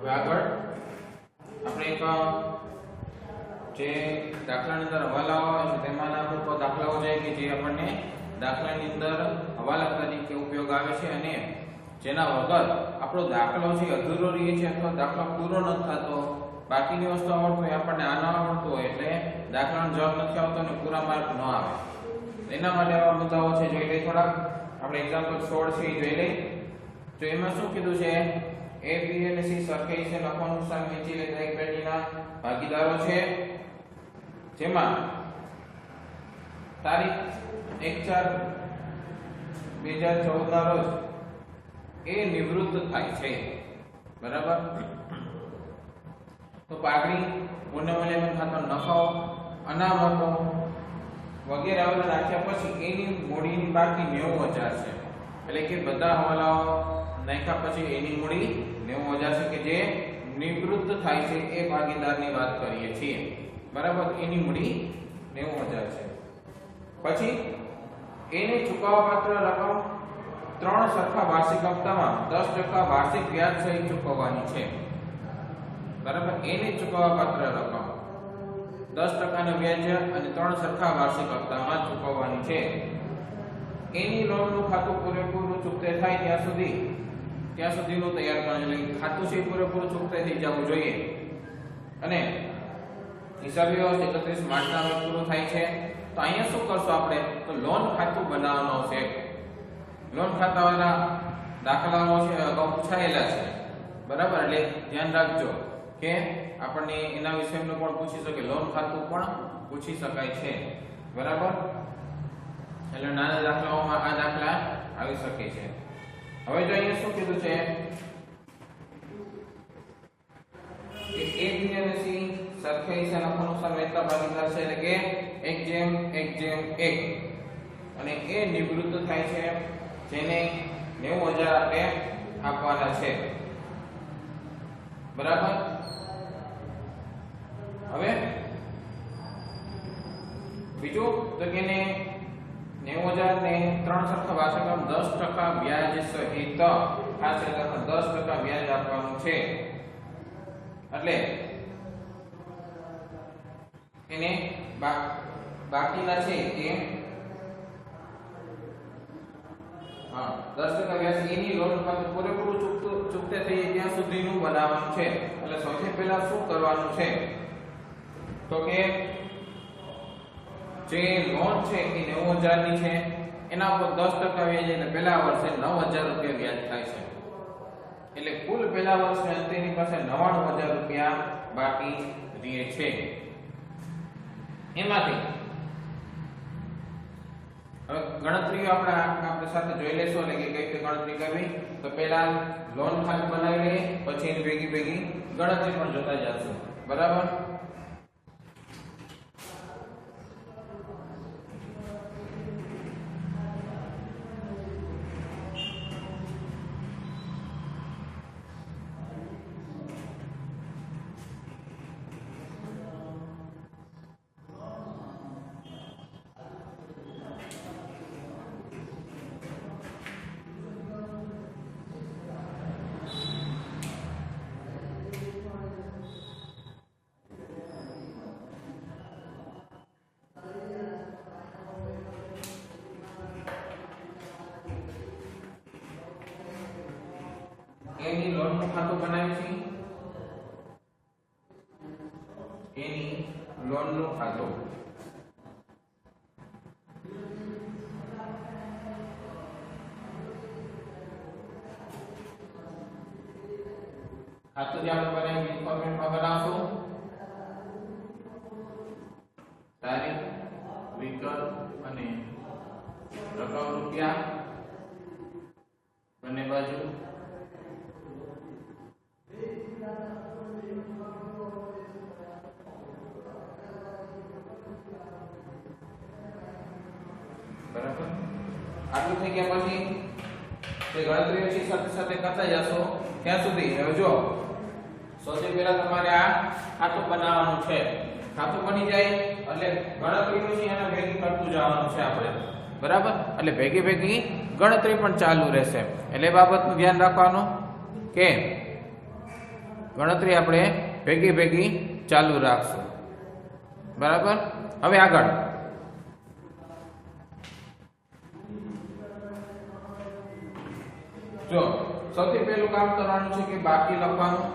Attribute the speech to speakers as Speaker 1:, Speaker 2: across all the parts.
Speaker 1: હવે આગળ આપણે એક જે દાખલાની અંદર હવાલાઓ આવે છે તેમાંના અમુક દાખલાઓ છે કે જે આપણને દાખલાની અંદર હવાલા તરીકે ઉપયોગ આવે છે અને જેના વગર આપણો દાખલો છે અધૂરો રહે છે અથવા દાખલો પૂરો નથી થતો, બાકીની વસ્તુ આવડતું હોય આપણને આ ન આવડતું હોય એટલે દાખલાનો જવાબ નથી આવતો અને પૂરા માર્ક ન આવે. એના માટે આવા મુદ્દાઓ છે જોઈ લઈએ થોડા. આપણે એક્ઝામ્પલ 16 છે એ જોઈ લઈએ. તો એમાં શું કીધું છે, A, B અને C સરખી છે લખવાનું સામ વેચી લેતા એક પેઢીના ભાગીદારો છે, જેમાં તારીખ 1/4/2014 ના રોજ એ નિવૃત્ત થાય છે. બરાબર. તો પાઘડી, પુનઃમૂલ્યાંકન ખાતાનો નફો, અનામતો વગેરે આવલા રાખ્યા પછી એની મૂડીની બાકી 90,000 છે. એટલે કે બધા હવાલાઓ નાખ્યા પછી એની મૂડી 90,000 છે કે જે નિવૃત્ત થાય છે એ ભાગીદારની વાત કરીએ છીએ. બરાબર. એની મૂડી 90,000 છે. પછી એને ચૂકવવાપાત્ર રકમ 3 સરખા વાર્ષિક હપ્તામાં 10% વાર્ષિક વ્યાજ સહિત ચૂકવવાની છે. બરાબર. એને ચૂકવવાપાત્ર રકમ 10% વ્યાજ અને 3 સરખા વાર્ષિક હપ્તામાં ચૂકવવાની છે. એની લોનનું ખાતું પૂરેપૂરું ચૂકતે થાય ત્યાં સુધીનું તૈયાર કરવાનું છે. ખાતું છે પૂરેપૂરું ચૂકતે થઈ જવું જોઈએ. અને હિસાબી વર્ષ 31 માર્ચના રોજ પૂરું થાય છે. તો અહીંયા શું કરશો આપણે, તો લોન ખાતું બનાવવાનો છે. લોન ખાતાવાળા દાખલાઓ છે અગાઉ પૂછાયેલા છે. બરાબર. એટલે ધ્યાન રાખજો કે આપણને એના વિષયનું પણ પૂછી શકે, લોન ખાતું પણ પૂછી શકાય છે. બરાબર. એટલે નાના દાખલાઓમાં આ દાખલા આવી શકે છે. હવે જો અહીંયા શું કીધું છે કે A, B અને C સરખા હિસ્સા અનુસાર વહેતા ભાગીદાર છે, એટલે કે 1/1/1 અને એ નિવૃત્ત થાય છે, જેને 90,000 આપણે આપવાના છે. બરાબર. હવે બીજું તો કે 90,000 ને 3 સરખા વાર્ષિક 10% વ્યાજ સહિત ખાસ કરીને 10% વ્યાજ આપવાનું છે. એટલે એને બાકીના છે એ 10% વ્યાજ એની લોન ખાતું પૂરેપૂરું ચૂકતે થઈ ત્યાં સુધીનું બનાવવાનું છે. એટલે સૌથી પહેલા શું કરવાનું છે, તો કે જે લોન છે એ 90,000 ની છે, એના પર 10% વ્યાજ એટલે પહેલા વર્ષે 9,000 રૂપિયા વ્યાજ થાય છે. એટલે કુલ પહેલા વર્ષે તેની પાસે 99,000 રૂપિયા બાકી રહે છે. એમાંથી હવે ગણતરીઓ આપણે સાથે જોઈ લેશું, એટલે કે કઈ રીતે ગણતરી કરવી. તો પહેલા લોન ખાતું બનાવી લઈએ, પછી એની ભેગી ગણતરી પણ જોતા જશું. બરાબર. એની લોનનું ખાતું બનાવ્યું છે, એની લોનનું ખાતું જે આપણે બનાવી ફોર્મેટમાં બનાવશું. તારીખ, વિકલ્પ અને રકમ રૂપિયા બંને બાજુ બરાબર. આટલું થઈ ગયા પછી જે ગણતરીઓ છે સાથે સાથે કરતા જશો ત્યાં સુધી. હવે જો સૌથી પહેલા તમારે આ ખાતું બનાવવાનું છે. ખાતું બની જાય એટલે ગણતરીનું છે એને ભેગી કરતું જવાનું છે આપણે. બરાબર. એટલે ભેગી ગણતરી પણ ચાલુ રહેશે. એટલે એ બાબતનું ધ્યાન રાખવાનું કે ગણતરી આપણે ભેગી ચાલુ રાખશું. બરાબર. હવે આગળ જો સૌથી પહેલું કામ કરવાનું છે કે બાકી લખવાનું.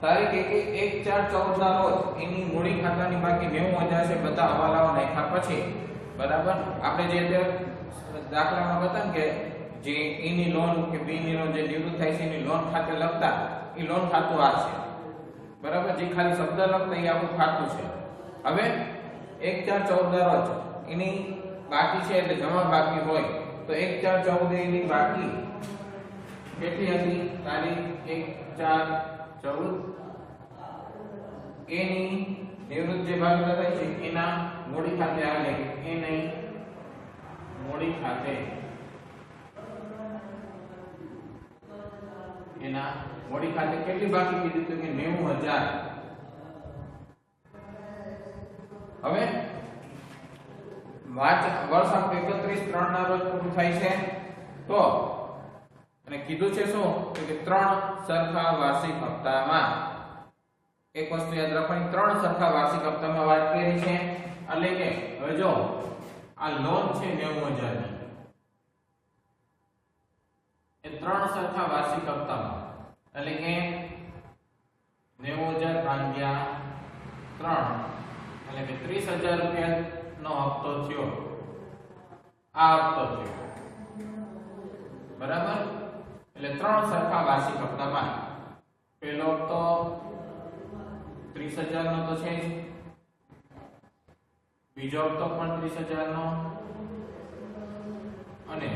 Speaker 1: તારીખ 1/4/14 ના રોજ એની મૂડી ખાતાની બાકી 90,000 છે. બધા હવાલાઓ નાખ્યા પછી બરાબર આપણે જે દાખલામાં બતાવ્યું કે જે એની લોન કે બી ની લોન જે નિવૃત્ત થાય છે એની લોન ખાતે લખતા એ લોન ખાતું આ છે. બરાબર. જે ખાલી શબ્દ લખતા એ આપણું ખાતું છે. હવે 1/4/14 ના રોજ એની બાકી છે એટલે જમા બાકી હોય તો 1/4/14 એની બાકી કેટલી હતી? તારીખ 1/4/14 એની નિવૃત્ત જે બાકી થાય છે એના મૂડી ખાતે આવે એ નહીં મૂડી ખાતે એના મૂડી ખાતે કેટલી બાકી કીધી તો કે 90,000. હવે વર્ષ 31/3 ના રોજ પૂરું થાય છે તો અને કીધું છે શું કે 3 સરખા વાર્ષિક હપ્તામાં. એક વસ્તુ યાદ રાખવાની, 3 સરખા વાર્ષિક હપ્તામાં વાત કરી છે. એટલે કે હવે જો આ લોન છે 90,000 ની એ 3 સરખા વાર્ષિક હપ્તામાં એટલે કે 90,000 ભાગ્યા 3 એટલે કે 30,000 રૂપિયાનો હપ્તો થયો. આ હપ્તો થયો. બરાબર. એટલે 3 સરખા વાર્ષિક હપ્તામાં પહેલો હપ્તો 30,000 નો તો છે જ, બીજો હપ્તો પણ 30,000 નો અને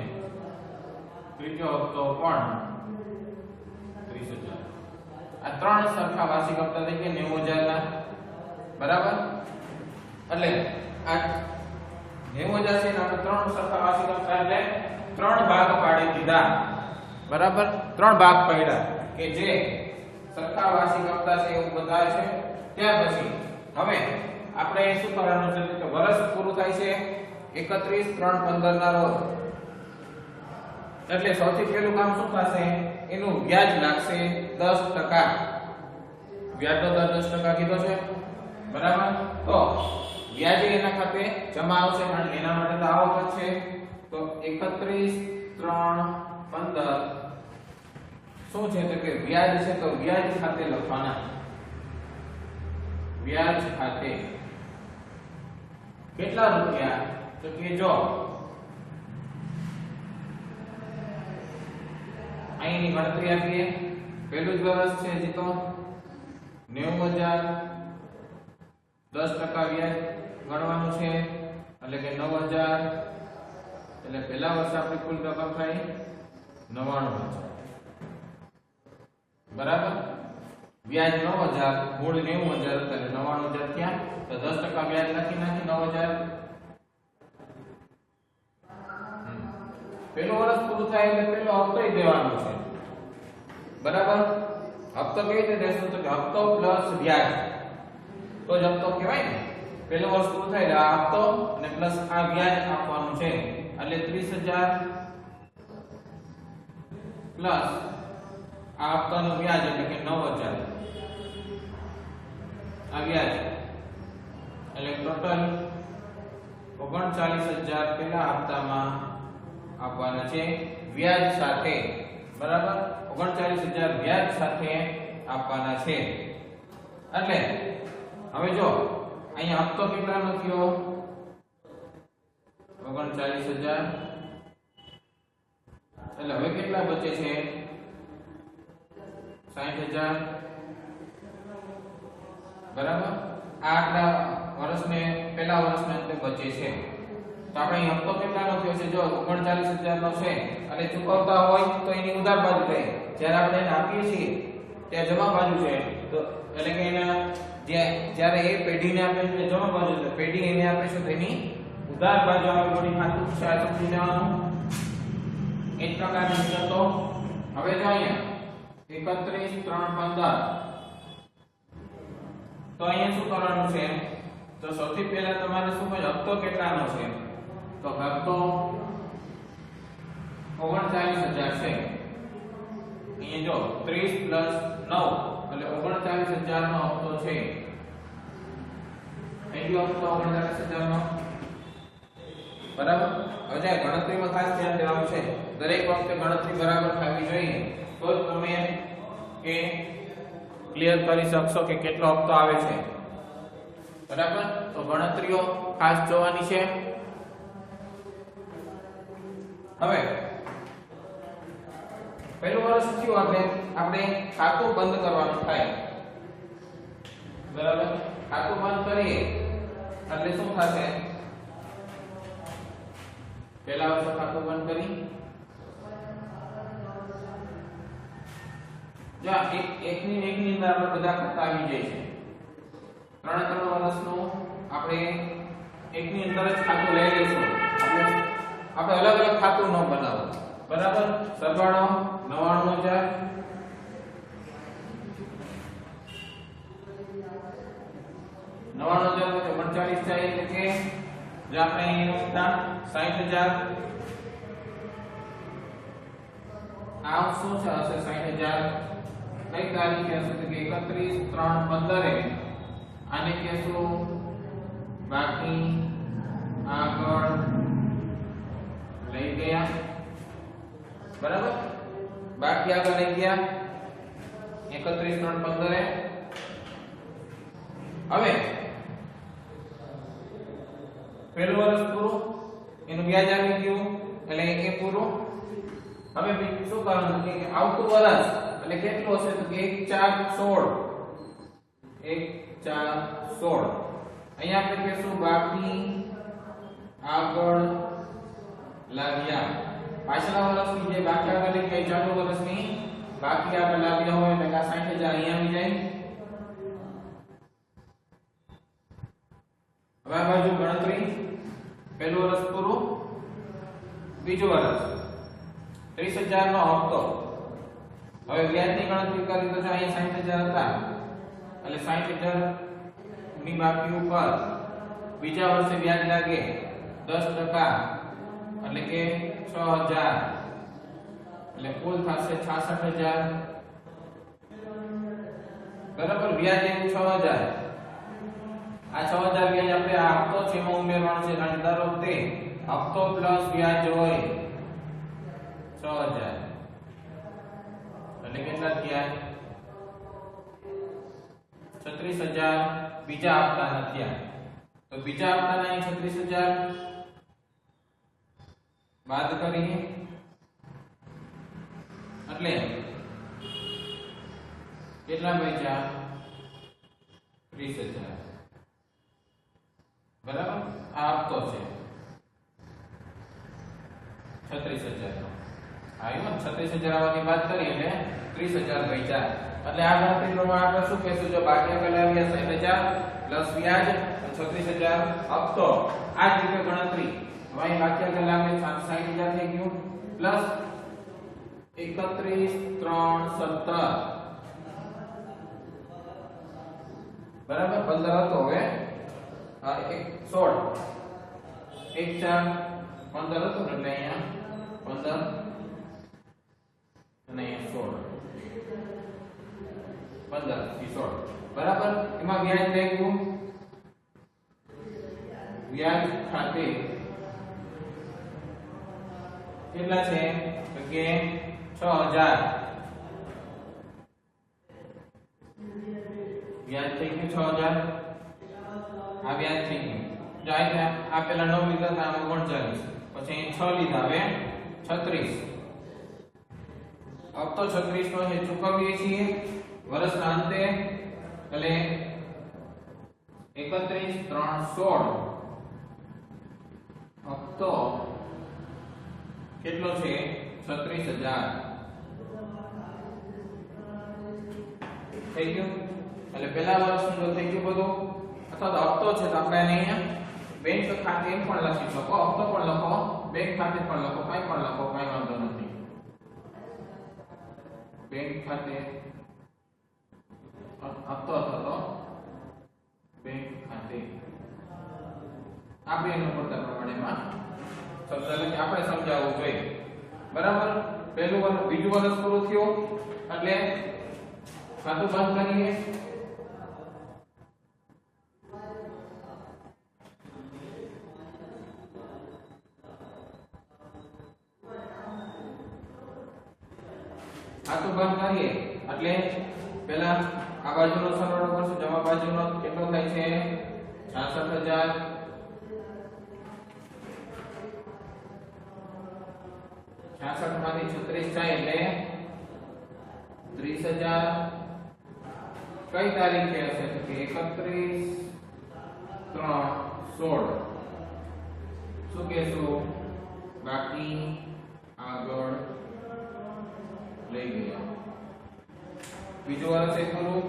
Speaker 1: ત્રીજો હપ્તો પણ 30,000. આ 3 સરખા વાર્ષિક હપ્તા થઈ ગયા 90,000 ના. બરાબર. એટલે આ 90,000 છે ને આપણે 3 સરખા વાર્ષિક હપ્તા એટલે 3 ભાગ પાડી દીધા. બરાબર. 3 ભાગ પાડ્યા કે જે સરખા વાર્ષિક હપ્તા છે એવું બતાવે છે. ત્યાર પછી હવે આપણે શું કરવાનું છે કે વર્ષ પૂરું થાય છે 31/3/15 ના રોજ. એટલે સૌથી પહેલું કામ શું થશે? એનું વ્યાજ લાગશે 10%. વ્યાજનો દર 10% કીધો છે. બરાબર. તો વ્યાજ એના ખાતે જમા આવશે અને એના માટે તો આવક જ છે. તો 31/3/15 શું છે તો કે વ્યાજ છે તો વ્યાજ ખાતે લખવાના. વ્યાજ ખાતે કેટલા રૂપિયા તો કે જો અહીંની ગણતરી આપીએ. પહેલું જ વર્ષ છે જે તો 90,000 10% વ્યાજ ગણવાનું છે એટલે કે 9,000 એટલે પહેલા વર્ષે આપણી કુલ રકમ થાય 99,000. બરાબર. વ્યાજ 9,000 મૂળ 90,000 એટલે 99,000 થયા તો 10% વ્યાજ નાખી 9,000. પહેલું વર્ષ પૂરું થાય એટલે પહેલો હપ્તો દેવાનો છે. બરાબર. હપ્તો કેવી રીતે દેશું તો કે હપ્તો પ્લસ વ્યાજ તો જ હપ્તો કહેવાય ને. પહેલું વર્ષ પૂરું થાય એટલે આ હપ્તો અને પ્લસ આ વ્યાજ આપવાનું છે એટલે 30,000 પ્લસ આ હપ્તાનું વ્યાજ એટલે કે 9,000 આ વ્યાજ એટલે ટોટલ 39,000 પહેલા હપ્તામાં આપવાના છે વ્યાજ સાથે. બરાબર. 39,000 વ્યાજ સાથે આપવાના છે. એટલે હવે જો અહીંયા હપ્તો કેટલાનો થયો 39,000 એટલે હવે કેટલા બચે છે 60,000. બરાબર. આ આટલા વર્ષને પહેલા વર્ષને અંતે બચે છે. તો આપણે અહીં હપ્તો કેટલાનો થયો છે જો 39,000 નો છે અને ચૂકવતા હોય તો એની ઉધાર બાજુ થાય. જ્યારે આપણે એને આપીએ છીએ ત્યાં જમા બાજુ છે તો એટલે કે એના જ્યારે એ પેઢીને આપે છે જમા બાજુ છે. પેઢી એને આપે છે તો એની ઉધાર બાજુ આવે મૂડી ખાતું છે આ સમજી લેવાનું. 1% વિગતો. હવે જો અહીંયા 31/3/15 તો અહીંયા શું કરવાનું છે તો સૌથી પહેલા તમારે શું હોય હપ્તો કેટલાનો છે તો હપ્તો 39,000 છે. અહીંયા જો 30 + 9 એટલે 39,000 નો હપ્તો છે. અહીં હપ્તો 39,000 નો. બરાબર. હવે જે ગણતરીમાં ખાસ ધ્યાન દેવાનું છે, દરેક વખતે ગણતરી બરાબર થવી જોઈએ તો જ તમે એ ક્લિયર કરી શકશો કે કેટલો હપ્તો આવે છે. બરાબર. તો ગણતરીઓ ખાસ જોવાની છે. હવે પહેલું વર્ષ થયું આપણે ખાતું બંધ કરવાનું થાય. બરાબર. ખાતું બંધ કરીએ એટલે શું થશે? પહેલા વર્ષે ખાતું બંધ કરી જો એકની અંદર આપણે બધા ખાતા આવી જાય છે. 3 વર્ષનું આપણે એકની અંદર જ ખાતું લઈ લઈશું. આપણે અલગ અલગ ખાતું ન બનાવો. બરાબર. સરવાળો 99,000 39,000 થાય એટલે કે જે આપણે અહીંયા 60,000 આ શું છે? હશે 60,000. કઈ તારીખે હશે? તો કે 31/3/15 આને કહેશું બાકી આગળ લઈ ગયા. બરાબર. બાકી આગળ લઈ ગયા 31/3/15. હવે પહેલું વર્ષ પૂરું, એનું વ્યાજ આવી ગયું એટલે એ પૂરું. હવે શું કરવાનું કે આવતું વર્ષ એટલે કેટલું હશે? તો કે 1/4/16. 1/4/16. અહીંયા આપણે કહેશું બાકી આગળ લાવ્યા. પાછલા વર્ષની જે બાકી આગળ લઈ ગયા ચાલુ વર્ષની બાકી આગળ લાવ્યા હોય એટલે 60,000 અહીંયા આવી જાય. હવે આ બાજુ ગણતરી પહેલું વર્ષ પૂરું, બીજું વર્ષ 30,000 નો હપ્તો. હવે વ્યાજની ગણતરી કરી તો અહીંયા 60,000 હતા એટલે 60,000 ની બાકી ઉપર બીજા વર્ષે વ્યાજ લાગે 10% એટલે કે 6,000 એટલે કુલ થશે 66,000. બરાબર. વ્યાજ એવું 6,000. આ 6,000 વ્યાજ આપણે આ હપ્તો છે એમાં ઉમેરવાનું છે કારણ કે દર વખતે હપ્તો પ્લસ વ્યાજ હોય 6,000 એટલે કેટલા થયા? 36,000 બીજા હપ્તાના થયા. તો બીજા હપ્તાના 36,000 બાદ કરીએ એટલે કેટલા બચ્યા? 30,000. બરાબર. આ હપ્તો છે 36,000 નો. આવ્યો 36,000 આવવાની વાત કરી એટલે 30,000 બચ્યા. એટલે આ ગણતરી પ્રમાણે આપણે શું કહેશું? જો બાકી આગળ આવ્યા 60,000 પ્લસ વ્યાજ 36,000 હપ્તો. આ જ રીતે ગણતરી અહીં બાકી આગળ આવ્યા 60,000 થઈ ગયું પ્લસ 31/3/17. બરાબર. 15 હતો. હવે 16 1/4/15 હતું એટલે અહીંયા 15 અને અહીંયા 16 15 થી 16. બરાબર. એમાં વ્યાજ લાગ્યું. વ્યાજ ખાતે કેટલા છે? તો કે 6,000 વ્યાજ થઈ ગયું 6,000. આ વ્યાજ થઈ ગયું. જો આ પેલા 9 લીધા હતા આમાં 39 પછી 6 લીધા હવે 36. હપ્તો 36 નો છે ચૂકવીએ છીએ વર્ષના અંતે એટલે 31/3/16 હપ્તો કેટલો છે? 36,000 થઈ ગયું. એટલે પહેલા વર્ષનું થઈ ગયું બધું. અથવા તો હપ્તો છે તો આપણે અહીંયા બેંક ખાતે એમ પણ લખી શકો, હપ્તો પણ લખો, બેંક ખાતે પણ લખો, કાઈ પણ લખો, કાઈ વાંધો નથી. બેંક ખાતે હપ્તો હતો બેંક ખાતે આપણે એનું પડતા પ્રમાણેમાં શબ્દ આપણે સમજાવવું જોઈએ. બરાબર. પહેલું વર્ષ બીજું વર્ષ પૂરું થયું એટલે ખાતું બંધ કરીએ. ખાતું બંધ કરીએ એટલે પહેલા આ બાજુનો સરવાળો કરશું. જમા બાજુનો કેટલો થાય છે? 66,000. 66 માંથી 36 જાય એટલે 30,000. કઈ તારીખે હશે? તો કે 31/3/16. શું કહેશું? બાકી આગળ લઈ ગયા. બીજું વર્ષ એ પૂરું.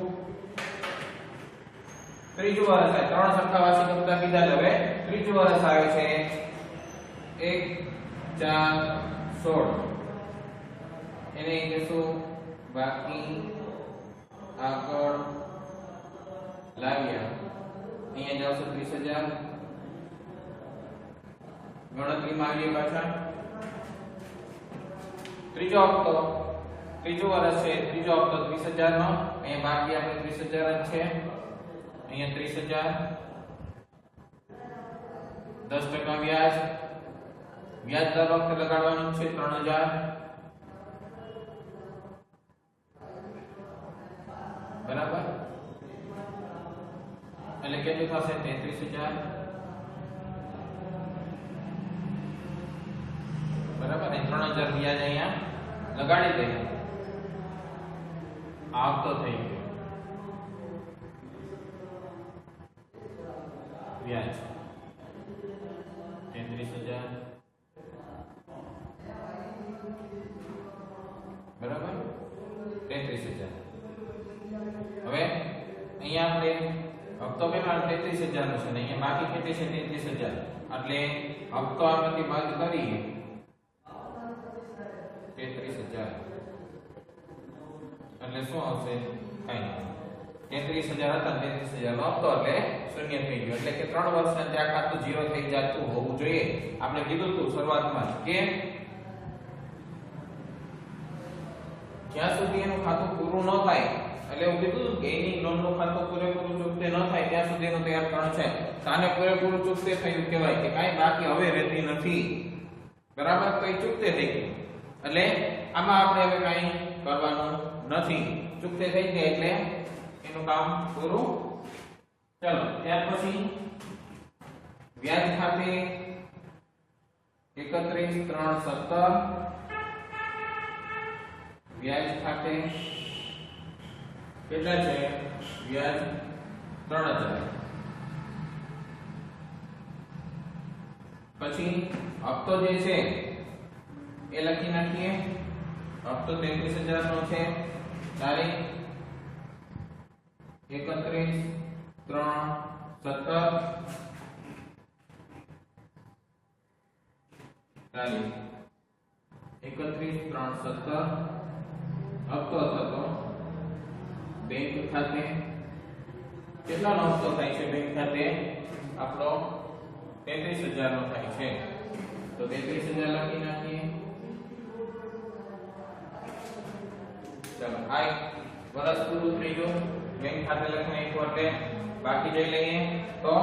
Speaker 1: ત્રીજું વર્ષ આવે. 3 સરખા વાર્ષિક હપ્તા કીધા. હવે ત્રીજું વર્ષ આવે છે 1/4/16. એને કહેશું બાકી આગળ લાવ્યા. અહીંયા જાવશે 30,000. ગણતરીમાં આવીએ પાછા. ત્રીજો હપ્તો, ત્રીજું વર્ષ છે. ત્રીજો હપ્તો 30,000 નો. અહીંયા બાકી આપણે 30,000 જ છે. અહીંયા 30,000. 10% વ્યાજ. વ્યાજ દર વખતે લગાડવાનું છે 3,000. બરાબર. એટલે કેટલું થશે? 33,000. બરાબર. ને 3,000 વ્યાજ અહીંયા લગાડી દઈએ. આ હપ્તો થઈ ગયો. વ્યાજ 33,000. બરાબર. 33,000. હવે અહીંયા આપણે હપ્તો કેટલા? 33,000 નો છે ને અહીંયા બાકી કેટલી છે? 33,000. એટલે હપ્તો આમાંથી બાદ કરીએ 33,000. એટલે શું આવશે? કઈ નહીં. 33,000 હતા. 33,000 નો હપ્તો એટલે શૂન્ય થઈ ગયો. એટલે કે 3 વર્ષના ત્યાં ખાતું 0 થઈ જતું હોવું જોઈએ. આપણે કીધું હતું શરૂઆતમાં કે જ્યાં સુધી એનું ખાતું પૂરું ન થાય, એટલે એવું કીધું કે એની લોનનું ખાતું પૂરેપૂરું ચૂકતે ન થાય ત્યાં સુધીનું તૈયાર ત્રણ છે. તાને પૂરેપૂરું ચૂકતે થયું કહેવાય કે કાંઈ બાકી હવે રહેતી નથી. બરાબર. તો એ ચૂકતે થઈ ગયું. એટલે આમાં આપણે હવે કાંઈ કરવાનું નથી. ચૂકતે થઈ જાય એટલે એનું કામ પૂરું. ચલો ત્યાર પછી વ્યાજ ખાતે 31/3/17 વ્યાજ ખાતે કેટલા છે? વ્યાજ 3,000. પછી હપ્તો જે છે એ લખી નાખીએ. હપ્તો 33,000 નો છે. તારીખ 31/3/17 તારીખ 31/3/17 હપ્તો થતો બેંક ખાતે કેટલાનો હપ્તો થાય છે? બેંક ખાતે આપણો 33,000 નો થાય છે. તો 33,000 લખી નાખીએ. ચલો આ વર્ષ પૂરું થઈ ગયું. બેંક ખાતે લખીને એક વખતે બાકી જોઈ લઈએ તો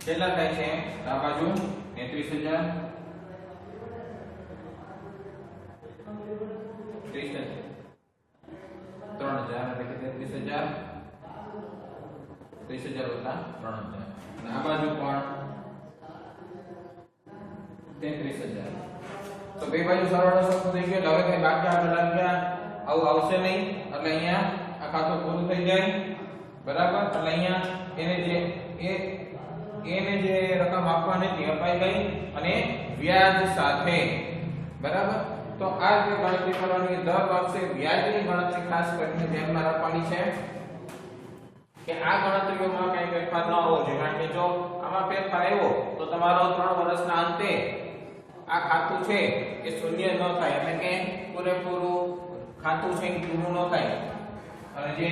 Speaker 1: કેટલા થાય છે? આ બાજુ 33,000 3,000 એટલે કે 33,000 30,000 વત્તા 3,000 અને આ બાજુ પણ 33,000. તો બે બાજુ સરવાળો સરખો થઈ ગયો. હવે કઈ બાકી આપણે લાગ્યા આવું આવશે નહીં. એટલે અહીંયા આ ખાતું પૂરું થઈ જાય. બરાબર. એટલે અહીંયા એને જે રકમ આપવાની હતી અપાઈ ગઈ અને વ્યાજ સાથે. બરાબર. તો આ રીતે ગણતરી કરવાની. દર વર્ષે વ્યાજની ગણતરી ખાસ કરીને ધ્યાનમાં રાખવાની છે કે આ ગણતરીઓમાં કઈ ફેરફાર ન હોવો જોઈએ. કારણ કે જો આમાં ફેરફાર આવ્યો તો તમારો 3 વર્ષના અંતે આ ખાતું છે એ શૂન્ય ન થાય. એટલે કે પૂરેપૂરું ખાતું છે એ પૂરું ન થાય. અને જે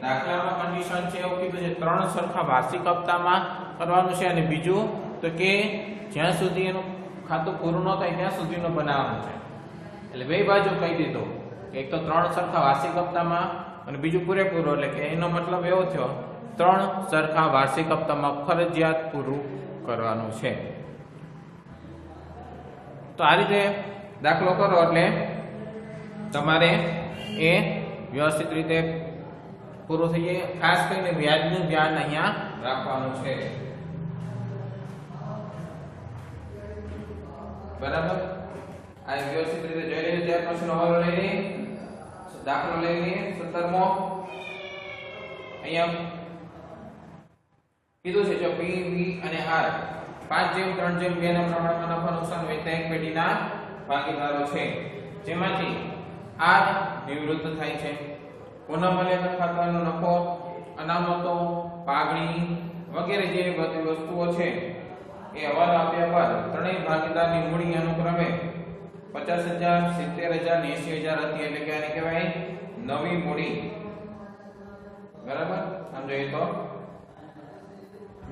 Speaker 1: દાખલામાં કન્ડિશન છે એવું કીધું છે 3 સરખા વાર્ષિક હપ્તામાં કરવાનું છે અને બીજું તો કે જ્યાં સુધી એનું ખાતું પૂરું ન થાય ત્યાં સુધીનો બનાવવાનું છે. એટલે બે બાજુ કહી દીધું કે એક તો 3 સરખા વાર્ષિક હપ્તામાં અને બીજું પૂરેપૂરું, એટલે કે એનો મતલબ એવો થયો 3 સરખા વાર્ષિક હપ્તામાં ફરજિયાત પૂરું કરવાનું છે. તો આ રીતે દાખલો કરો એટલે તમારે એ વ્યવસ્થિત રીતે પૂરું થઈ જાય. ખાસ કરીને વ્યાજનું ધ્યાન અહીંયા રાખવાનું છે. બરાબર, આ વ્યવસ્થિત રીતે જોઈ લઈએ. ત્યાર પછી હવાલો લઈ લઈએ, દાખલો લઈ લઈએ 17મો. અહીંયા કીધું છે જો P, V અને R 5:3:2 ના પ્રમાણમાં નફા નુકસાન વહેતા એક પેઢીના ભાગીદારો છે, જેમાંથી R નિવૃત્ત થાય છે. પુનઃ મૂલ્યાંકન ખાતાનો નફો, અનામતો, પાઘડી વગેરે જેવી બધી વસ્તુઓ છે એ હવાલા આપ્યા બાદ ત્રણેય ભાગીદારની મૂડી અનુક્રમે 50,000, 70,000 અને 80,000 હતી, એટલે કે આને કહેવાય નવી મૂડી. બરાબર, આમ જોઈએ તો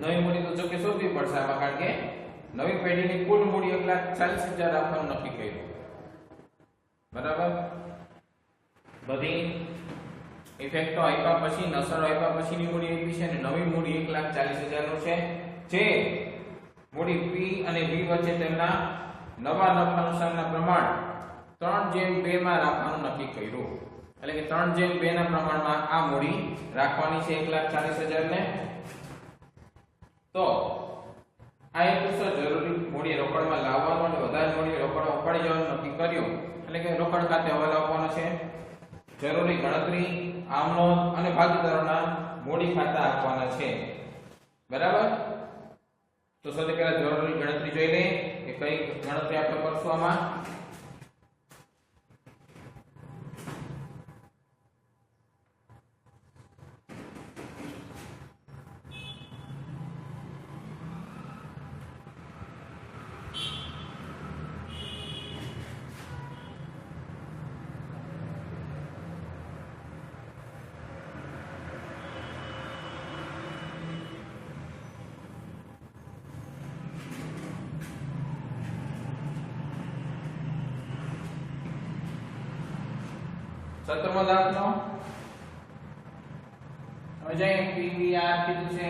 Speaker 1: નવી મૂડી તો જો કે શોધવી પડશે આમાં, કારણ કે નવી પેઢીની કુલ મૂડી 1,40,000 રાખવાનું નક્કી કર્યું. બરાબર, બધી ઇફેક્ટો આપ્યા પછી, નસરો આપ્યા પછીની મૂડી આપી છે અને નવી મૂડી 1,40,000 નું છે, જે મૂડી P અને V વચ્ચે તેમના નવા નફા નુકસાનના પ્રમાણ 3:2 માં રાખવાનું નક્કી કર્યું. એટલે કે 3:2 ના પ્રમાણમાં આ મૂડી રાખવાની છે 1,40,000 ને. તો આ એક જરૂરી મૂડી રોકડમાં લાવવાનું અને વધારે મૂડી રોકડમાં ઉપાડી જવાનું નક્કી કર્યું. એટલે કે રોકડ ખાતે હવાલો આપવાનો છે, જરૂરી ગણતરી, આમનોંધ અને ભાગીદારોના મૂડી ખાતા આપવાના છે. બરાબર, તો સૌથી પહેલા જરૂરી ગણતરી જોઈ લઈએ કે કઈ ગણતરી આપણે કરશું. આમાં સત્તરમો દાખલો. હવે જોઈએ PVR કીધું છે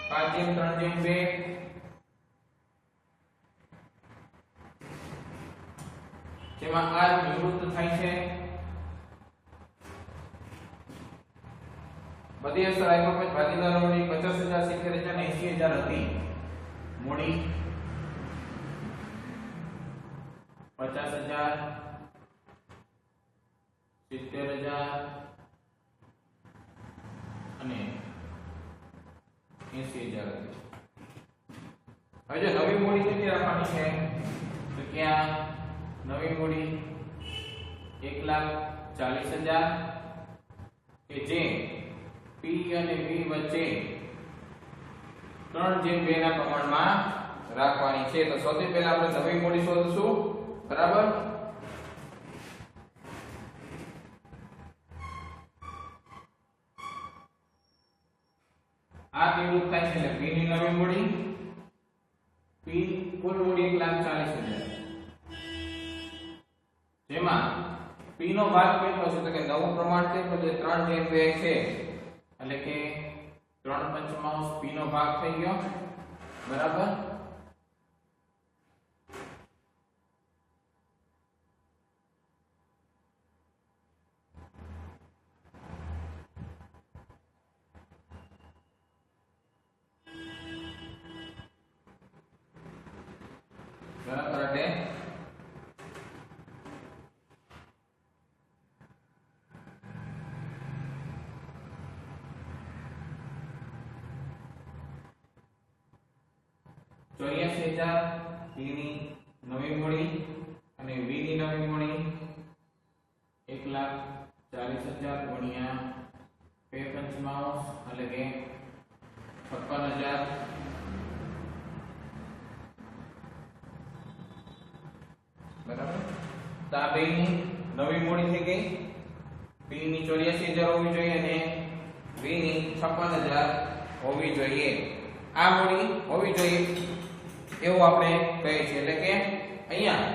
Speaker 1: 5:3:2 જેમાં R નિવૃત્ત થાય છે. બધી અસર આપ્યા પછી ભાગીદારો મૂડી 50,000, 70,000 અને 80,000 હતી. મૂડી 50,000, 70,000 અને 80,000 હતી. હવે જો નવી મૂડી કેટલી રાખવાની છે તો ક્યાં નવી મૂડી 1,40,000 કે જે P અને V વચ્ચે 3:2 ના પ્રમાણમાં રાખવાની છે. તો સૌથી પહેલા આપણે નવી મૂડી શોધશું. બરાબર, આ નિવૃત્ત થાય છે એટલે P ની નવી મૂડી, P કુલ મૂડી 1,40,000, જેમાં P નો ભાગ કેટલો છે તો કે નવું પ્રમાણ કેટલું છે 3:2 છે, એટલે કે 3/5 P નો ભાગ થઈ ગયો. બરાબર, એટલે 84,000 P ની નવી મૂડી અને V ની નવી મૂડી 1,40,000 ગુણ્યા 2/5 એટલે કે 56,000. બરાબર, તો આ બેની નવી મૂડી થઈ ગઈ, P ની 84,000 હોવી જોઈએ અને V ની 56,000 હોવી જોઈએ. આ મૂડી હોવી જોઈએ એવું આપણે કહીએ છીએ. એટલે કે અહીંયા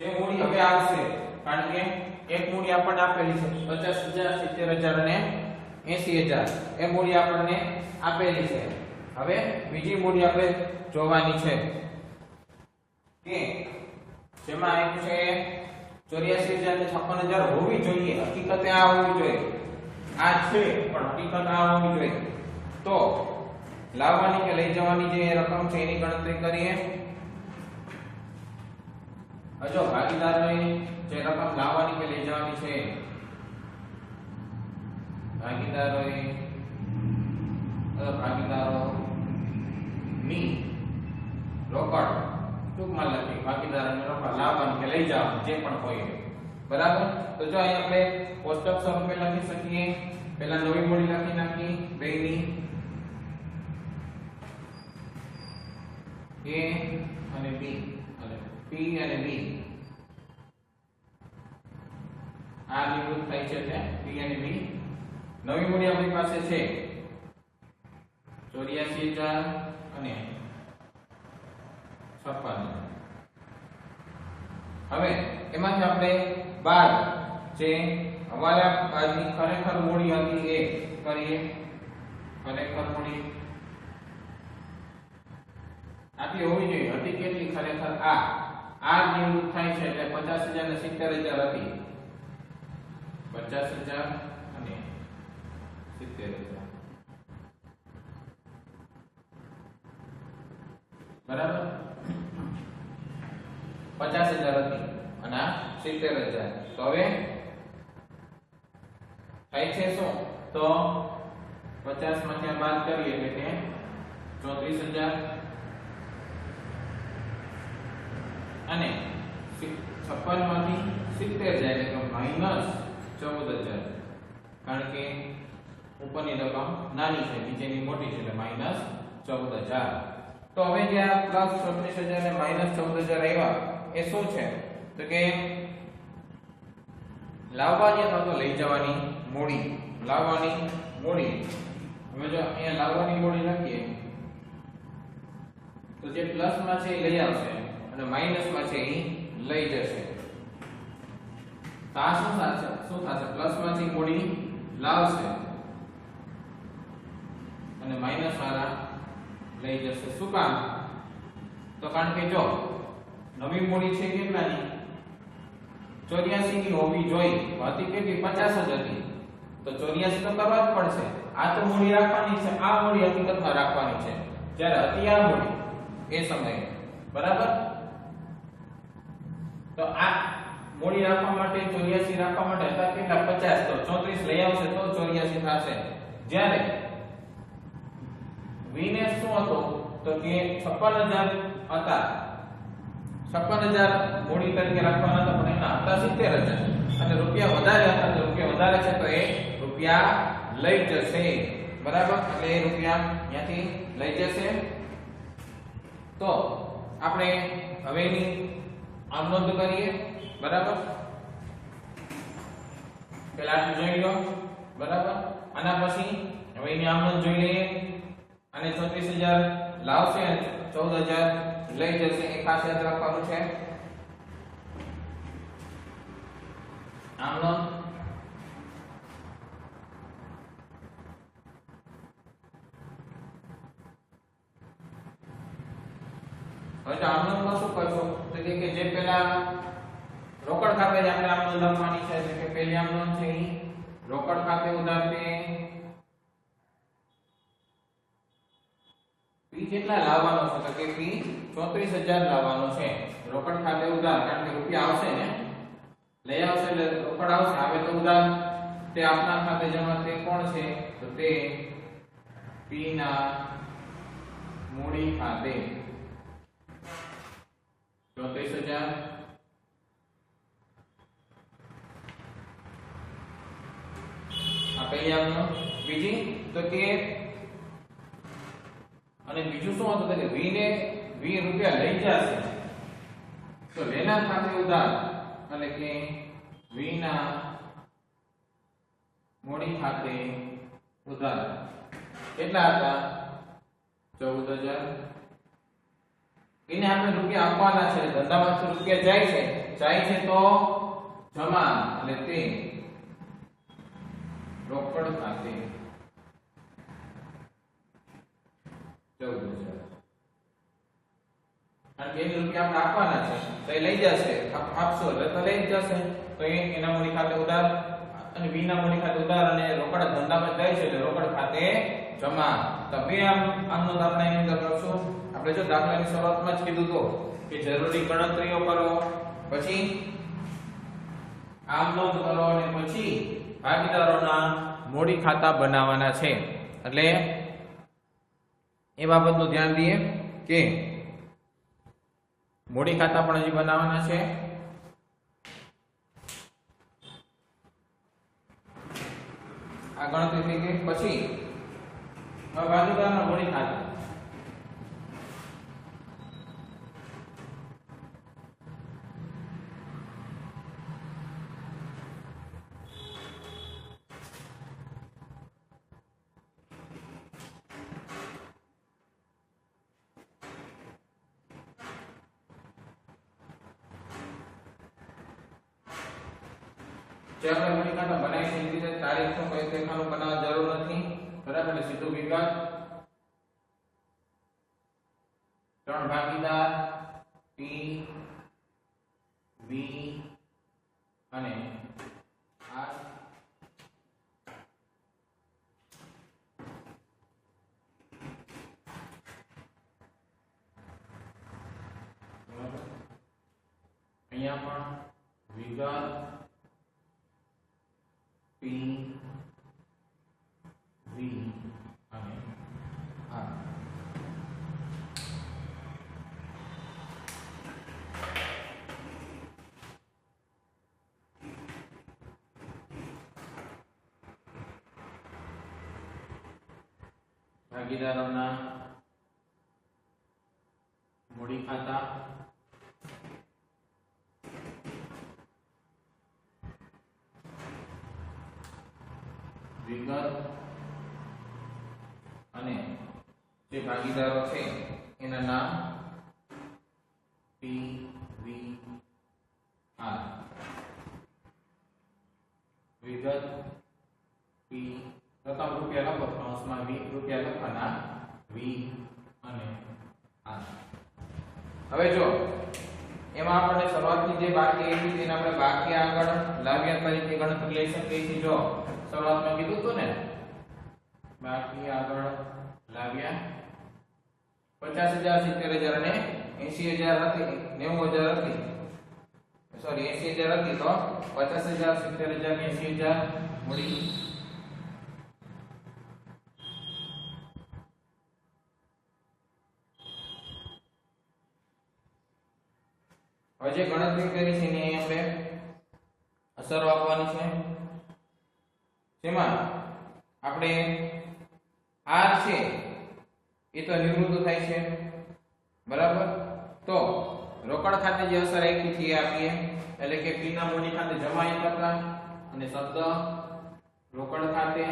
Speaker 1: જે મૂડી હવે આવશે, કારણ કે એક મૂડી આપણને આપેલી છે 50,000, 70,000 અને 80,000, એ મૂડી આપણને આપેલી છે. હવે બીજી મૂડી આપણે જોવાની છે કે જેમાં એક છે 84,000 ને 56,000 હોવી જોઈએ. હકીકતે આ હોવી જોઈએ, આ છે પણ હકીકત આ હોવી જોઈએ. તો લાવવાની કે લઈ જવાની જે રકમ છે એની ગણતરી કરીએ. જો ભાગીદારોની જે રકમ લાવવાની કે લઈ જવાની છે, ભાગીદારોની રોકડ ટૂંકમાં લખી, ભાગીદારોની રોકડ લાવવાની કે લઈ જવાની જે પણ હોય, બરાબર. તો જો અહીં આપણે કોષ્ટક સ્વરૂપે લખી શકીએ. પહેલા નવી મૂડી લખી નાખી બેની A અને B અને P અને B. આ નિવૃત્ત થાય છે એટલે P અને B. નવી મૂડી આપણી પાસે છે 84,000 અને 56,000. હવે એમાંથી આપણે બાદ જે હવાલા બાદની ખરેખર મૂડી હતી એ કરીએ. ખરેખર મૂડી આટલી હોવી જોઈએ. હતી કેટલી ખરેખર? આ નિવૃત્ત થાય છે એટલે 50,000 ને 70,000 હતી. 50,000 અને 70,000, બરાબર. 50,000 હતી અને 70,000. તો હવે થાય છે શું? તો 50 માંથી બાદ કરીએ એટલે 34,000 અને 56 માંથી 70 જાય એટલે માઈનસ 14,000. કારણ કે ઉપરની રકમ નાની છે, નીચેની મોટી છે એટલે માઈનસ 14,000. તો હવે જે આ પ્લસ 36,000 અને માઈનસ 14,000 આવ્યા એ શું છે? તો કે લાવવાની અથવા તો લઈ જવાની મૂડી. લાવવાની મૂડી. હવે જો અહીંયા લાવવાની મૂડી લખીએ તો જે પ્લસ માં છે એ લઈ આવશે અને માઈનસ માં છે એ લઈ જશે. તો આ શું થશે? પ્લસ માંથી મૂડી લાવશે અને માઈનસ વાળા લઈ જશે. શું કામ? તો કારણ કે જો નવી મૂડી છે કેટલાની? 84 ની હોવી જોઈએ. હતી કેટલી? 50 જ હતી. તો 84 તો કરવા જ પડશે. આ તો મૂડી રાખવાની છે, આ મૂડી હકીકતમાં રાખવાની છે જ્યારે હતી આ મૂડી એ સમયે, બરાબર. તો આ મૂડી રાખવા માટે 84 રાખવા માટે હતા કેટલા? 50. તો 34 લઈ આવશે તો 84 થશે. જ્યારે V ને શું હતો? તો કે 56,000 હતા. 56,000 મૂડી તરીકે રાખવાના હતા પણ એના હતા 70,000 અને રૂપિયા વધારે હતા. તો રૂપિયા વધારે છે તો એ રૂપિયા લઈ જશે, બરાબર. એટલે એ રૂપિયા ત્યાંથી લઈ જશે. તો આપણે હવેની આમ નોંધ કરીએ, બરાબર. પેલા આટલું જોઈ લો, બરાબર. આના પછી હવે એની આમ નોંધ જોઈ લઈએ. અને 34,000 લાવશે અને 14,000 લઈ જશે. એ ખાસ યાદ રાખવાનું છે. આમ નોંધ. હવે આમ નોંધમાં શું કરશો? તો કે જે પેલા રોકડ ખાતે જ આપણે આમ નોંધ લખવાની છે. એટલે કે પહેલી આમ નોંધ છે એ રોકડ ખાતે ઉધાર પે P કેટલા લાવવાનો છે? તો કે P 34,000 લાવવાનો છે. રોકડ ખાતે ઉધાર, કારણ કે રૂપિયા આવશે ને, લઈ આવશે એટલે રોકડ આવશે. આવે તો ઉધાર. તે આપના ખાતે જમા તે કોણ છે? તો તે P ના મૂડી ખાતે 34,000 આ પહેલી આપનો. બીજી તો કે અને બીજું શું હતું? કે V રૂપિયા લઈ જશે તો લેનાર ખાતે ઉધાર એટલે કે v ના મૂડી ખાતે ઉધાર કેટલા હતા 14000 એને આપણે રૂપિયા આપવાના છે ધંધામાંથી રૂપિયા જાય છે તો જમા એટલે તે રોકડ ખાતે 14000 કારણ કે એને રૂપિયા આપણે આપવાના છે તો એ લઈ જશે આપશો એટલે તો લઈ જશે તો એના મૂડી ખાતે ઉધાર અને બીના મૂડી ખાતે ઉધાર અને રોકડ ધંધામાં જાય છે એટલે રોકડ ખાતે જમા તો બે આમનો દાખલા એની અંદર કરશું આપણે જો દાખલાની શરૂઆતમાં જ કીધું તો કે જરૂરી ગણતરીઓ કરો પછી આમ નોંધ કરો અને પછી ભાગીદારોના મૂડી ખાતા બનાવવાના છે એટલે એ બાબતનું ધ્યાન દઈએ કે મૂડી ખાતા પણ હજી બનાવવાના છે આ ગણતરી થઈ ગઈ પછી હવે ભાગીદારના મૂડી ખાતા જે આપણે મૂડી ખાતા બનાવી છે એની રીતે તારીખનો કોઈ દેખાનું બનાવવા જરૂર નથી બરાબર એટલે સીધું વિગત ત્રણ ભાગીદાર P V અને R અહીંયા પણ વિગત P V અને R ભાગીદારોના મૂડી ખાતા વિગત અને જે ભાગીદારો છે એના નામ P V R વિગત P પ્રથમ રૂપિયા લખો કૌંસમાં V રૂપિયા લખવાના V અને R હવે જો એમાં આપણે શરૂઆતની જે બાકી હતી તેને આપણે બાકી આગળ લાવ્યા તરીકે ગણતરી લઈ શકીએ છીએ જો શરૂઆતમાં કીધું હતું ને બાકી આગળ લાવ્યા 50000 70000 અને 80000 હતી 90000 હતી સોરી 80000 હતી તો 50000 70000 અને 80000 મૂડી હવે જે ગણતરી કરી છે એની આપણે અસરો આપવાની છે જેમાં આપણે R છે એ તો નિવૃત્ત થાય છે બરાબર તો રોકડ ખાતે જે અસર આવી છે એ આપીએ એટલે કે P ના મૂડી ખાતે જમા એ કરતા અને શબ્દ રોકડ ખાતે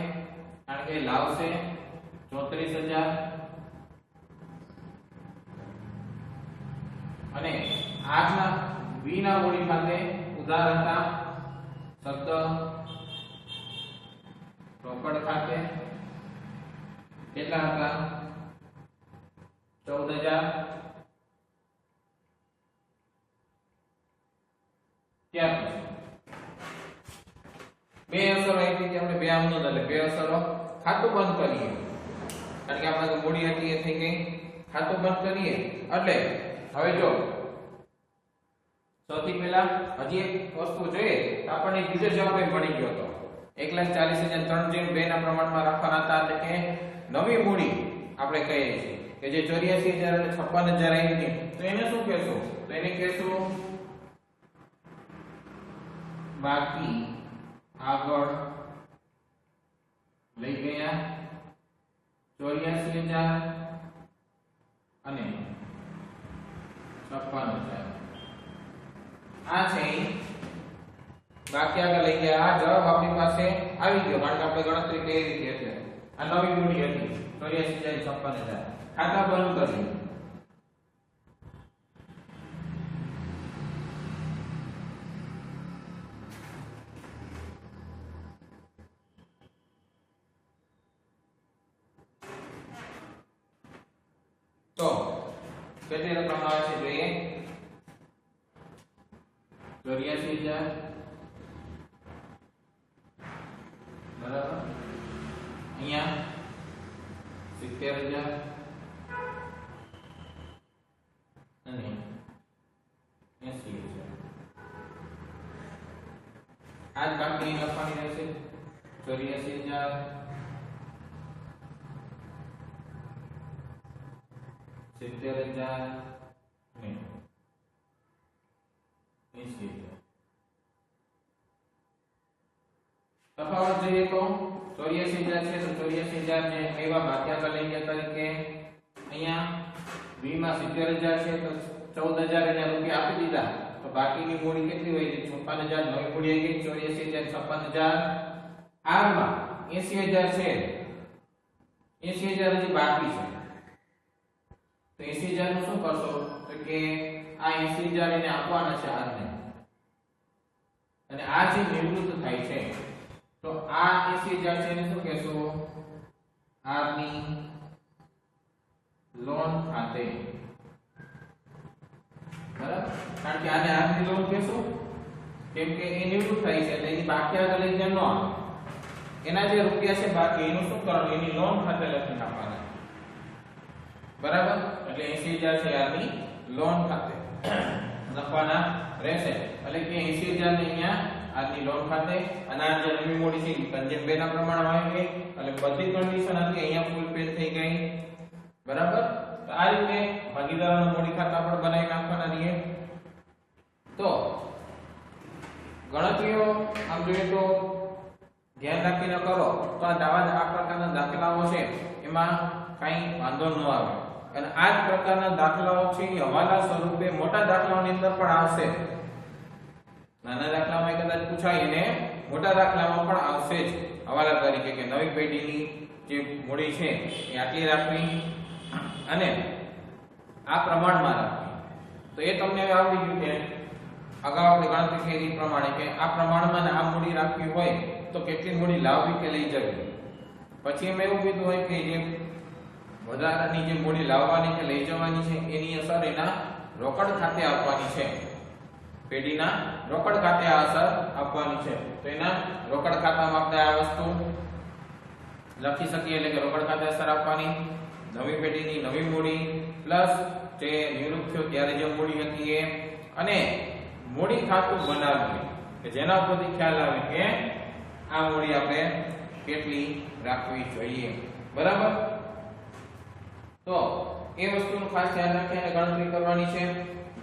Speaker 1: કારણ કે લાવશે 34000 અને R ના V ના મૂડી ખાતે ઉધાર હતા શબ્દ રોકડ ખાતે કેટલા હતા 14000 ત્યાર પછી બે અસરો આવી હતી આપણે બે આમ નોંધ એટલે બે અસરો ખાતું બંધ કરીએ કારણ કે આપણે તો મૂડી હતી એ થઈ ગઈ ખાતું બંધ કરીએ એટલે હવે જો સૌથી પહેલા હજી એક વસ્તુ જોઈએ તો આપણને બીજો જવાબ મળી ગયો હતો 1,40,000 3 જેમ 2 ના પ્રમાણમાં રાખવાના હતા એટલે કે નવી મૂડી આપણે કહીએ છીએ કે જે 84,000 અને 56,000 આવી હતી તો એને શું કહેશું તો એને કહેશું બાકી આગળ લઈ ગયા 84,000 અને 56,000 આ છે બાકી આગળ લઈ ગયા. આ જવાબ આપણી પાસે આવી ગયો કારણ કે આપણે ગણતરી કરી હતી એટલે આ નવી મૂડી હતી 84,56,000. ખાતા બંધ કરીએ. તો કેટલી રકમ આવે છે જોઈએ. 84,000 બરાબર. અહીંયા 70,000 અને 80,000. આજ બાકી લખવાની રહેશે. 84,000 70,000 ને 80,000. તફાવત જોઈએ તો 84,000 છે તો 84,000 ને એવા ભાગ્યાકાર લઈ ગયા તરીકે અહીંયા b માં 70,000 છે તો 14,000 એને રૂપિયા આપી દીધા તો બાકીની મૂડી કેટલી હોય છે 56,000. નવી મૂડી આવી ગઈ 84,000 56,000. r માં 80,000 છે 80,000 હજી બાકી છે તો 80,000 નું શું કરશો તો કે આ 80,000 એને આપવાના છે r ને અને આ જે નિવૃત્ત થાય છે તો આ 80,000 છે એને શું કહેશો r ની લોન ખાતે. બરાબર. કારણ કે આને r ની લોન કહેશું કેમ કે એ નિવૃત્ત થાય છે એટલે એની બાકી આગળ લઈ જવાનો એના જે રૂપિયા છે બાકી એનું શું કરવાનું એની લોન ખાતે લખી નાખવાના. બરાબર. એટલે 80,000 છે r ની લોન ખાતે લખવાના રહેશે. એટલે કે 80,000 ને અહીંયા r ની લોન ખાતે અને આ જે નવી મૂડી છે કન્જેમ 2 ના પ્રમાણમાં આવી ગઈ એટલે બધી કન્ડિશન હતી અહીંયા ફૂલફિલ થઈ ગઈ. બરાબર. તો આ રીતે ભાગીદારોના મૂડી ખાતા પણ બનાવી નાખવાના રહીએ. તો ગણતરીઓ આમ જોઈએ તો ધ્યાન રાખીને કરો તો આ પ્રકારના દાખલાઓ છે એમાં કઈ વાંધો ન આવે અને આ જ પ્રકારના દાખલાઓ છે એ હવાલા સ્વરૂપે મોટા દાખલાઓની અંદર પણ આવશે. નાના દાખલામાં કદાચ પૂછાય ને મોટા દાખલામાં પણ આવશે જ હવાલા તરીકે કે નવી પેઢીની જે મૂડી છે એ આટલી રાખવી અને આ પ્રમાણમાં રાખવી. તો એ તમને આવડી ગયું કે અગાઉ આપણે ગણતરી કરી પ્રમાણે કે આ પ્રમાણમાં આ મૂડી રાખવી હોય તો કેટલી મૂડી લાવવી કે લઈ જવી. પછી એમ એવું કીધું હોય કે જે વધારાની જે મૂડી લાવવાની કે લઈ જવાની છે એની અસર એના રોકડ ખાતે આપવાની છે. પેઢીના રોકડ ખાતે આ અસર આપવાની છે તો એના રોકડ ખાતામાં આપણે આ વસ્તુ લખી શકીએ એટલે કે રોકડ ખાતે અસર આપવાની. નવી પેઢીની નવી મૂડી પ્લસ જે નિવૃત્ત થયો ત્યારે જે મૂડી હતી એ અને મૂડી ખાતું બનાવવી કે જેના ઉપરથી ખ્યાલ આવે કે આ મૂડી આપણે કેટલી રાખવી જોઈએ. બરાબર. તો એ વસ્તુનું ખાસ ધ્યાન રાખીને ગણતરી કરવાની છે.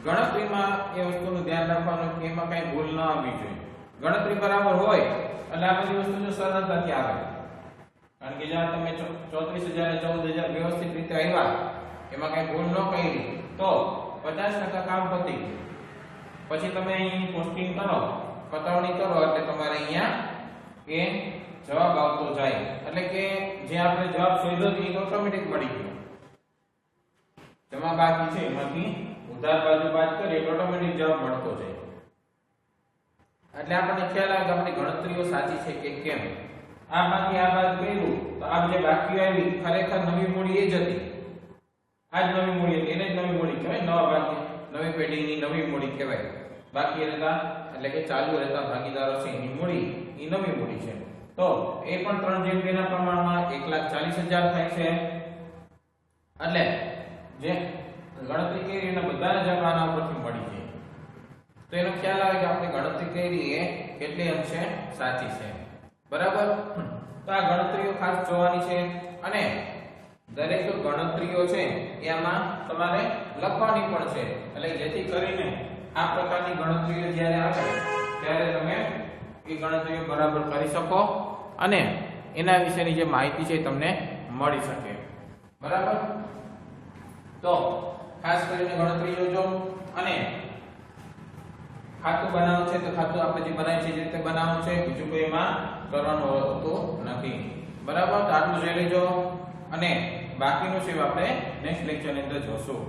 Speaker 1: ગણતરીમાં એ વસ્તુનું ધ્યાન રાખવાનું કે એમાં કઈ ભૂલ ન આવવી જોઈએ. ગણતરી બરાબર હોય એટલે આ બધી વસ્તુ સરળતાથી આવે. કારણ કે જ્યાં તમે 34,000 અને 14,000 વ્યવસ્થિત રીતે આવ્યા એમાં કઈ ભૂલ ન કરી તો 50% કામ પતી ગયું. પછી તમે અહીં પોસ્ટિંગ કરો પતાવણી કરો એટલે તમારે અહીંયા એ જવાબ આવતો જાય એટલે કે જે આપણે જવાબ શોધ્યો એ ઓટોમેટિક મળી ગયો. જમા બાકી છે એમાંથી ઉધાર બાજુ બાદ કરીએ તો ઓટોમેટિક જવાબ મળતો જાય. એટલે આપણને ખ્યાલ આવે કે આપણી ગણતરીઓ સાચી છે કે કેમ. આ બાકી આ બાદ કર્યું તો આ જે બાકી આવી ખરેખર નવી મૂડી એ જ હતી. આ જ નવી મૂડી હતી એને જ નવી મૂડી કહેવાય. નવા બાકી નવી પેઢીની નવી મૂડી કહેવાય. બાકી રહેતા એટલે કે ચાલુ રહેતા ભાગીદારો છે એની મૂડી એ નવી મૂડી છે. તો એ પણ 3/2 ના પ્રમાણમાં 1,40,000 થાય છે. એટલે જે ગણતરી કરી એના બધાના જવાબ આના ઉપરથી મળી જાય. તો એનો ખ્યાલ આવે કે આપણે ગણતરી કરી એ કેટલી અંશે સાચી છે. બરાબર. તો આ ગણતરીઓ ખાસ જોવાની છે અને દરેક ગણતરીઓ છે એમાં તમારે લખવાની પણ છે એટલે જેથી કરીને આ પ્રકારની ગણતરીઓ જ્યારે આવે ત્યારે તમે એ ગણતરીઓ બરાબર કરી શકો અને એના વિશેની જે માહિતી છે તમને મળી શકે. બરાબર. તો ખાસ કરીને ગણતરી જોજો અને ખાતું બનાવવું છે તો ખાતું આપણે જે બનાવીએ છીએ એ રીતે બનાવવું છે, બીજું કોઈ એમાં કરવાનું હોતું નથી. બરાબર, તો આટલું જોઈ લેજો અને બાકીનું છે આપણે નેક્સ્ટ લેક્ચરની અંદર જોશું.